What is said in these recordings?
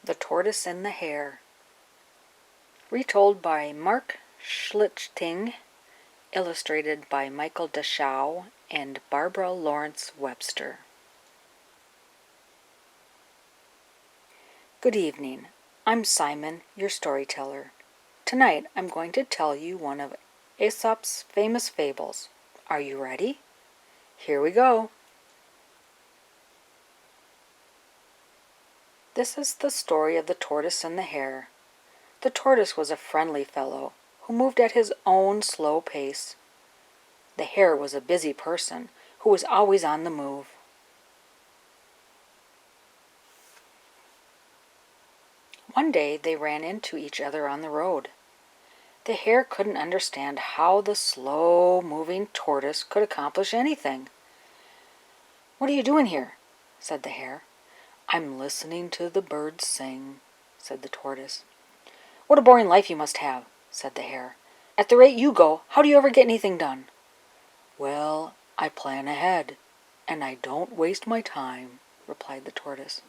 The Tortoise and the Hare. Retold by Mark Schlichting, illustrated by Michael Deschow and Barbara Lawrence Webster. Good evening. I'm Simon, your storyteller. Tonight I'm going to tell you one of Aesop's famous fables. Are you ready? Here we go. This is the story of the Tortoise and the Hare. The Tortoise was a friendly fellow who moved at his own slow pace. The Hare was a busy person who was always on the move. One day they ran into each other on the road. The Hare couldn't understand how the slow-moving Tortoise could accomplish anything. "What are you doing here?" said the Hare. "I'm listening to the birds sing," said the Tortoise. "What a boring life you must have," said the Hare. "At the rate you go, how do you ever get anything done?" "Well, I plan ahead, and I don't waste my time," replied the Tortoise.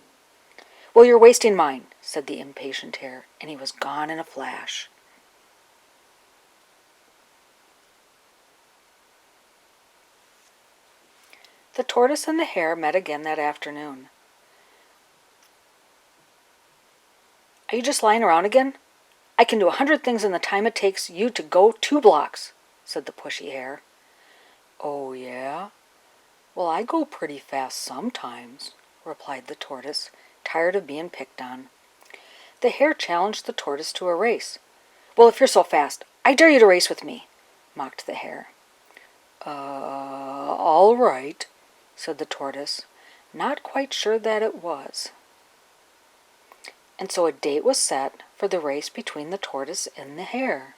"Well, you're wasting mine," said the impatient Hare, and he was gone in a flash. The Tortoise and the Hare met again that afternoon. "Are you just lying around again? I can do 100 things in the time it takes you to go 2 blocks, said the pushy Hare. "Oh, yeah? Well, I go pretty fast sometimes," replied the Tortoise, tired of being picked on. The Hare challenged the Tortoise to a race. "Well, if you're so fast, I dare you to race with me," mocked the Hare. All right," said the Tortoise, not quite sure that it was. And so a date was set for the race between the Tortoise and the Hare.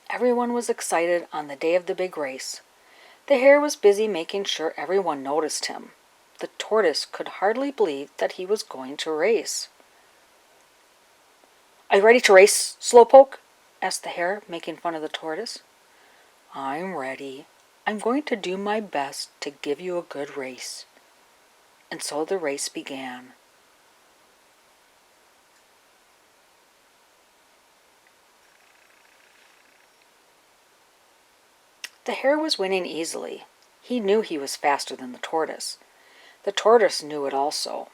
Everyone was excited on the day of the big race. The Hare was busy making sure everyone noticed him. The Tortoise could hardly believe that he was going to race. "Are you ready to race, Slowpoke?" asked the Hare, making fun of the Tortoise. "I'm ready. I'm going to do my best to give you a good race." And so the race began. The Hare was winning easily. He knew he was faster than the Tortoise. The Tortoise knew it also.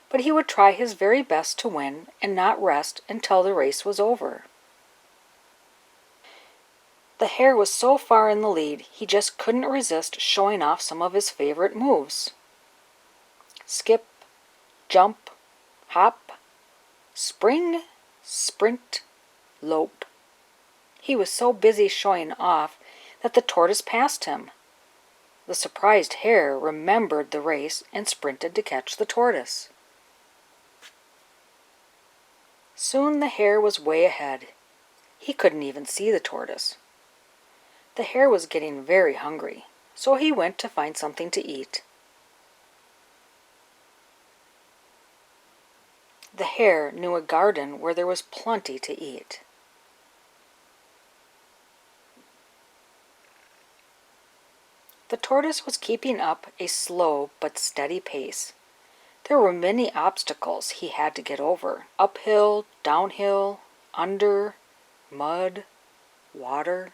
But he would try his very best to win and not rest until the race was over. The Hare was so far in the lead, he just couldn't resist showing off some of his favorite moves. Skip, jump, hop, spring, sprint, lope. He was so busy showing off that the Tortoise passed him. The surprised Hare remembered the race and sprinted to catch the Tortoise. Soon the Hare was way ahead. He couldn't even see the Tortoise. The Hare was getting very hungry, so he went to find something to eat. The Hare knew a garden where there was plenty to eat. The Tortoise was keeping up a slow but steady pace. There were many obstacles he had to get over, uphill, downhill, under, mud, water.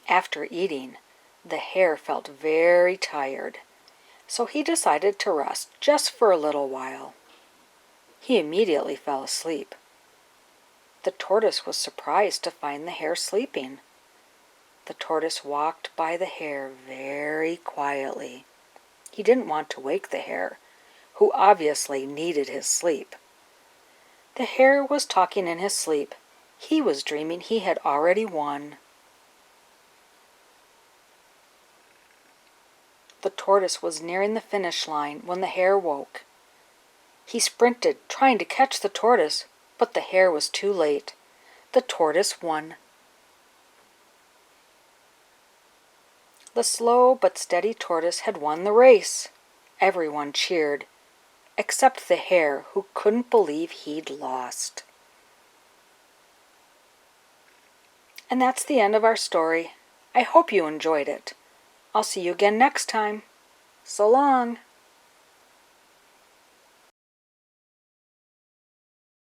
After eating, the Hare felt very tired, so he decided to rest just for a little while. He immediately fell asleep. The Tortoise was surprised to find the Hare sleeping. The Tortoise walked by the Hare very quietly. He didn't want to wake the Hare, who obviously needed his sleep. The Hare was talking in his sleep. He was dreaming he had already won. The Tortoise was nearing the finish line when the Hare woke. He sprinted, trying to catch the Tortoise, but the Hare was too late. The Tortoise won. The slow but steady Tortoise had won the race. Everyone cheered, except the Hare, who couldn't believe he'd lost. And that's the end of our story. I hope you enjoyed it. I'll see you again next time. So long.